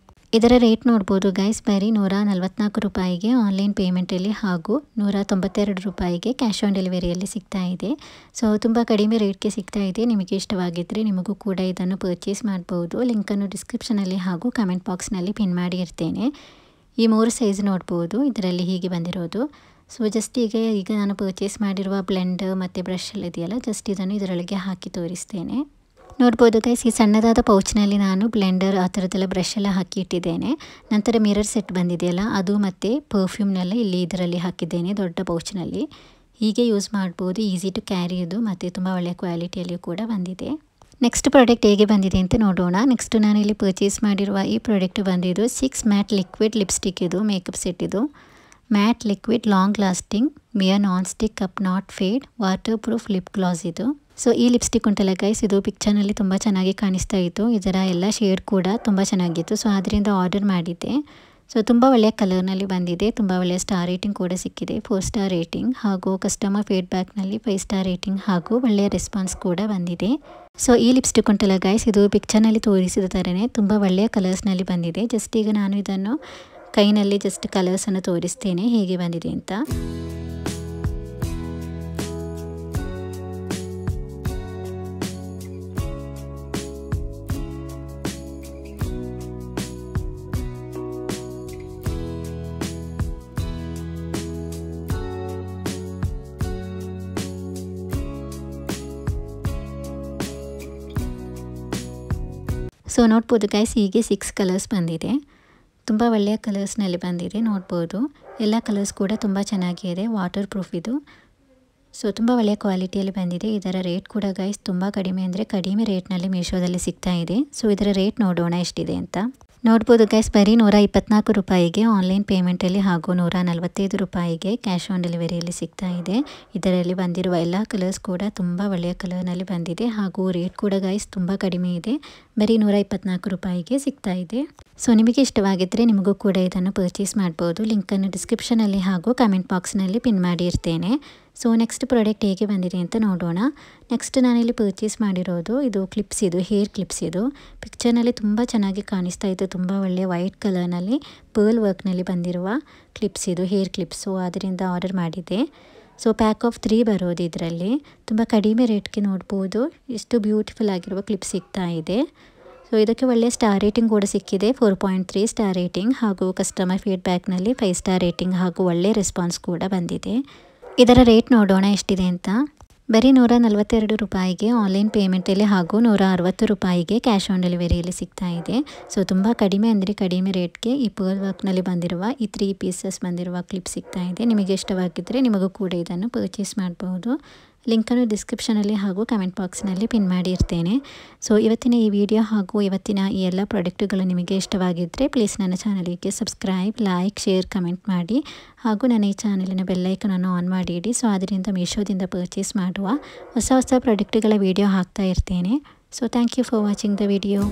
ಇದರ ರೇಟ್ ನೋಡ್ಬೋದು ಗೈಸ್, ಬರೀ 144 ರೂಪಾಯಿಗೆ ಆನ್ಲೈನ್ ಪೇಮೆಂಟಲ್ಲಿ ಹಾಗೂ 192 ರೂಪಾಯಿಗೆ ಕ್ಯಾಶ್ ಆನ್ ಡೆಲಿವರಿಯಲ್ಲಿ ಸಿಗ್ತಾ ಇದೆ. ಸೊ ತುಂಬ ಕಡಿಮೆ ರೇಟ್ಗೆ ಸಿಗ್ತಾ ಇದೆ. ನಿಮಗೆ ಇಷ್ಟವಾಗಿದ್ದರೆ ನಿಮಗೂ ಕೂಡ ಇದನ್ನು ಪರ್ಚೇಸ್ ಮಾಡ್ಬೋದು. ಲಿಂಕನ್ನು ಡಿಸ್ಕ್ರಿಪ್ಷನಲ್ಲಿ ಹಾಗೂ ಕಮೆಂಟ್ ಬಾಕ್ಸ್ನಲ್ಲಿ ಪಿನ್ ಮಾಡಿ ಇರ್ತೇನೆ. ಈ 3 ಸೈಜ್ ನೋಡ್ಬೋದು ಇದರಲ್ಲಿ ಹೀಗೆ ಬಂದಿರೋದು. ಸೊ ಜಸ್ಟ್ ಈಗ ನಾನು ಪರ್ಚೇಸ್ ಮಾಡಿರುವ ಬ್ಲೆಂಡರ್ ಮತ್ತು ಬ್ರಷ್ ಎಲ್ಲ ಇದೆಯಲ್ಲ, ಜಸ್ಟ್ ಇದನ್ನು ಇದರೊಳಗೆ ಹಾಕಿ ತೋರಿಸ್ತೇನೆ. ನೋಡ್ಬೋದು ಗೈಸ್, ಈ ಸಣ್ಣದಾದ ಪೌಚ್ನಲ್ಲಿ ನಾನು ಬ್ಲೆಂಡರ್ ಆ ಥರದ್ದೆಲ್ಲ ಬ್ರಷ್ ಎಲ್ಲ ಹಾಕಿ ಇಟ್ಟಿದ್ದೇನೆ. ನಂತರ ಮಿರರ್ ಸೆಟ್ ಬಂದಿದೆಯಲ್ಲ ಅದು ಮತ್ತು ಪರ್ಫ್ಯೂಮ್ನೆಲ್ಲ ಇಲ್ಲಿ ಇದರಲ್ಲಿ ಹಾಕಿದ್ದೇನೆ ದೊಡ್ಡ ಪೌಚ್ನಲ್ಲಿ. ಹೀಗೆ ಯೂಸ್ ಮಾಡ್ಬೋದು, ಈಸಿ ಟು ಕ್ಯಾರಿ ಇದು, ಮತ್ತು ತುಂಬ ಒಳ್ಳೆಯ ಕ್ವಾಲಿಟಿಯಲ್ಲಿಯೂ ಕೂಡ ಬಂದಿದೆ. ನೆಕ್ಸ್ಟ್ ಪ್ರಾಡಕ್ಟ್ ಹೇಗೆ ಬಂದಿದೆ ಅಂತ ನೋಡೋಣ. ನೆಕ್ಸ್ಟ್ ನಾನಿಲ್ಲಿ ಪರ್ಚೇಸ್ ಮಾಡಿರುವ ಈ ಪ್ರಾಡಕ್ಟ್ ಬಂದಿದ್ದು 6 ಮ್ಯಾಟ್ ಲಿಕ್ವಿಡ್ ಲಿಪ್ಸ್ಟಿಕ್ ಇದು, ಮೇಕಪ್ ಸೆಟ್ ಇದು. ಮ್ಯಾಟ್ ಲಿಕ್ವಿಡ್ ಲಾಂಗ್ ಲಾಸ್ಟಿಂಗ್ ಮಿಯರ್ non stick cup not fade waterproof lip gloss ಇದು. ಸೊ ಈ ಲಿಪ್ಸ್ಟಿಕ್ ಉಂಟಲ್ಲ ಗೈಸ್, ಇದು ಪಿಕ್ಚರ್ನಲ್ಲಿ ತುಂಬ ಚೆನ್ನಾಗಿ ಕಾಣಿಸ್ತಾ ಇತ್ತು. ಇದರ ಎಲ್ಲ ಶೇಡ್ ಕೂಡ ತುಂಬ ಚೆನ್ನಾಗಿತ್ತು. ಸೊ ಅದರಿಂದ ಆರ್ಡರ್ ಮಾಡಿದ್ದೆ. ಸೊ ತುಂಬ ಒಳ್ಳೆಯ ಕಲರ್ನಲ್ಲಿ ಬಂದಿದೆ, ತುಂಬ ಒಳ್ಳೆಯ ಸ್ಟಾರ್ ರೇಟಿಂಗ್ ಕೂಡ ಸಿಕ್ಕಿದೆ, 4 ಸ್ಟಾರ್ ರೇಟಿಂಗ್, ಹಾಗೂ ಕಸ್ಟಮರ್ ಫೀಡ್ಬ್ಯಾಕ್ನಲ್ಲಿ 5 ಸ್ಟಾರ್ ರೇಟಿಂಗ್ ಹಾಗೂ ಒಳ್ಳೆಯ ರೆಸ್ಪಾನ್ಸ್ ಕೂಡ ಬಂದಿದೆ. ಸೊ ಈ ಲಿಪ್ಸ್ಟಿಕ್ ಉಂಟಲ್ಲ ಗೈಸ್, ಇದು ಪಿಕ್ಚರ್ನಲ್ಲಿ ತೋರಿಸಿದ ಥರನೇ ತುಂಬ ಒಳ್ಳೆಯ ಕಲರ್ಸ್ನಲ್ಲಿ ಬಂದಿದೆ. ಜಸ್ಟ್ ಈಗ ನಾನು ಇದನ್ನು ಕೈನಲ್ಲಿ ಜಸ್ಟ್ ಕಲರ್ಸನ್ನು ತೋರಿಸ್ತೇನೆ ಹೇಗೆ ಬಂದಿದೆ ಅಂತ. ಸೊ ನೋಡ್ಬೋದು ಗೈಸ್, ಹೀಗೆ 6 ಕಲರ್ಸ್ ಬಂದಿದೆ. ತುಂಬ ಒಳ್ಳೆಯ ಕಲರ್ಸ್ನಲ್ಲಿ ಬಂದಿದೆ. ನೋಡ್ಬೋದು ಎಲ್ಲ ಕಲರ್ಸ್ ಕೂಡ ತುಂಬ ಚೆನ್ನಾಗಿದೆ, ವಾಟರ್ ಪ್ರೂಫ್ ಇದು. ಸೊ ತುಂಬ ಒಳ್ಳೆಯ ಕ್ವಾಲಿಟಿಯಲ್ಲಿ ಬಂದಿದೆ. ಇದರ ರೇಟ್ ಕೂಡ ಗೈಸ್ ತುಂಬ ಕಡಿಮೆ ಅಂದರೆ ಕಡಿಮೆ ರೇಟ್ನಲ್ಲಿ ಮೀಶೋದಲ್ಲಿ ಸಿಗ್ತಾ ಇದೆ. ಸೊ ಇದರ ರೇಟ್ ನೋಡೋಣ ಎಷ್ಟಿದೆ ಅಂತ. ನೋಡ್ಬೋದು ಗೈಸ್, ಬರೀ 124 ರೂಪಾಯಿಗೆ ಆನ್ಲೈನ್ ಪೇಮೆಂಟಲ್ಲಿ ಹಾಗೂ 145 ರೂಪಾಯಿಗೆ ಕ್ಯಾಶ್ ಆನ್ ಡೆಲಿವರಿಯಲ್ಲಿ ಸಿಗ್ತಾ ಇದೆ. ಇದರಲ್ಲಿ ಬಂದಿರುವ ಎಲ್ಲ ಕಲರ್ಸ್ ಕೂಡ ತುಂಬ ಒಳ್ಳೆಯ ಕಲರ್ನಲ್ಲಿ ಬಂದಿದೆ ಹಾಗೂ ರೇಟ್ ಕೂಡ ಗೈಸ್ ತುಂಬ ಕಡಿಮೆ ಇದೆ, ಬರೀ 124 ರೂಪಾಯಿಗೆ ಸಿಗ್ತಾ ಇದೆ. ಸೊ ನಿಮಗೆ ಇಷ್ಟವಾಗಿದ್ದರೆ ನಿಮಗೂ ಕೂಡ ಇದನ್ನು ಪರ್ಚೇಸ್ ಮಾಡ್ಬೋದು. ಲಿಂಕನ್ನು ಡಿಸ್ಕ್ರಿಪ್ಷನಲ್ಲಿ ಹಾಗೂ ಕಮೆಂಟ್ ಬಾಕ್ಸ್ನಲ್ಲಿ ಪಿನ್ ಮಾಡಿ ಇರ್ತೇನೆ. ಸೊ ನೆಕ್ಸ್ಟ್ ಪ್ರಾಡಕ್ಟ್ ಹೇಗೆ ಬಂದಿದೆ ಅಂತ ನೋಡೋಣ. ನೆಕ್ಸ್ಟ್ ನಾನಿಲ್ಲಿ ಪರ್ಚೇಸ್ ಮಾಡಿರೋದು ಇದು ಕ್ಲಿಪ್ಸ್ ಇದು, ಹೇರ್ ಕ್ಲಿಪ್ಸ್ ಇದು. ಪಿಕ್ಚರ್ನಲ್ಲಿ ತುಂಬ ಚೆನ್ನಾಗಿ ಕಾಣಿಸ್ತಾ ಇತ್ತು, ತುಂಬ ಒಳ್ಳೆಯ ವೈಟ್ ಕಲರ್ನಲ್ಲಿ ಪರ್ಲ್ ವರ್ಕ್ನಲ್ಲಿ ಬಂದಿರುವ ಕ್ಲಿಪ್ಸ್ ಇದು, ಹೇರ್ ಕ್ಲಿಪ್ಸ್. ಸೊ ಅದರಿಂದ ಆರ್ಡರ್ ಮಾಡಿದ್ದೆ. ಸೊ ಪ್ಯಾಕ್ ಆಫ್ 3 ಬರೋದು ಇದರಲ್ಲಿ. ತುಂಬ ಕಡಿಮೆ ರೇಟ್ಗೆ ನೋಡ್ಬೋದು ಎಷ್ಟು ಬ್ಯೂಟಿಫುಲ್ ಆಗಿರುವ ಕ್ಲಿಪ್ ಸಿಗ್ತಾ ಇದೆ. ಸೊ ಇದಕ್ಕೆ ಒಳ್ಳೆಯ ಸ್ಟಾರ್ ರೇಟಿಂಗ್ ಕೂಡ ಸಿಕ್ಕಿದೆ, 4.3 ಸ್ಟಾರ್ ರೇಟಿಂಗ್, ಹಾಗೂ ಕಸ್ಟಮರ್ ಫೀಡ್ಬ್ಯಾಕ್ನಲ್ಲಿ 5 ಸ್ಟಾರ್ ರೇಟಿಂಗ್ ಹಾಗೂ ಒಳ್ಳೆಯ ರೆಸ್ಪಾನ್ಸ್ ಕೂಡ ಬಂದಿದೆ. ಇದರ ರೇಟ್ ನೋಡೋಣ ಎಷ್ಟಿದೆ ಅಂತ. ಬರೀ 142 ರೂಪಾಯಿಗೆ ಆನ್ಲೈನ್ ಪೇಮೆಂಟಲ್ಲಿ ಹಾಗೂ 160 ರೂಪಾಯಿಗೆ ಕ್ಯಾಶ್ ಆನ್ ಡೆಲಿವರಿಯಲ್ಲಿ ಸಿಗ್ತಾ ಇದೆ. ಸೊ ತುಂಬ ಕಡಿಮೆ ಅಂದರೆ ಕಡಿಮೆ ರೇಟ್ಗೆ ಈ ಪರ್ಲ್ ವರ್ಕ್ನಲ್ಲಿ ಬಂದಿರುವ ಈ 3 ಪೀಸಸ್ ಬಂದಿರುವ ಕ್ಲಿಪ್ ಸಿಗ್ತಾ ಇದೆ. ನಿಮಗೆ ಇಷ್ಟವಾಗಿದ್ದರೆ ನಿಮಗೂ ಕೂಡ ಇದನ್ನು ಪರ್ಚೇಸ್ ಮಾಡ್ಬೋದು. ಲಿಂಕನ್ನು ಡಿಸ್ಕ್ರಿಪ್ಷನಲ್ಲಿ ಹಾಗೂ ಕಮೆಂಟ್ ಬಾಕ್ಸ್ನಲ್ಲಿ ಪಿನ್ ಮಾಡಿ ಇರ್ತೇನೆ. ಸೊ ಇವತ್ತಿನ ಈ ವಿಡಿಯೋ ಹಾಗೂ ಇವತ್ತಿನ ಈ ಎಲ್ಲ ಪ್ರಾಡಕ್ಟುಗಳು ನಿಮಗೆ ಇಷ್ಟವಾಗಿದ್ದರೆ ಪ್ಲೀಸ್ ನನ್ನ ಚಾನಲಿಗೆ ಸಬ್ಸ್ಕ್ರೈಬ್, ಲೈಕ್, ಶೇರ್, ಕಮೆಂಟ್ ಮಾಡಿ ಹಾಗೂ ನನ್ನ ಈ ಚಾನಲಿನ ಬೆಲ್ಲೈಕನನ್ನು ಆನ್ ಮಾಡಿ ಇಡಿ. ಸೊ ಅದರಿಂದ ಮೀಶೋದಿಂದ ಪರ್ಚೇಸ್ ಮಾಡುವ ಹೊಸ ಪ್ರಾಡಕ್ಟುಗಳ ವಿಡಿಯೋ ಹಾಕ್ತಾ ಇರ್ತೇನೆ. So thank you for watching the video.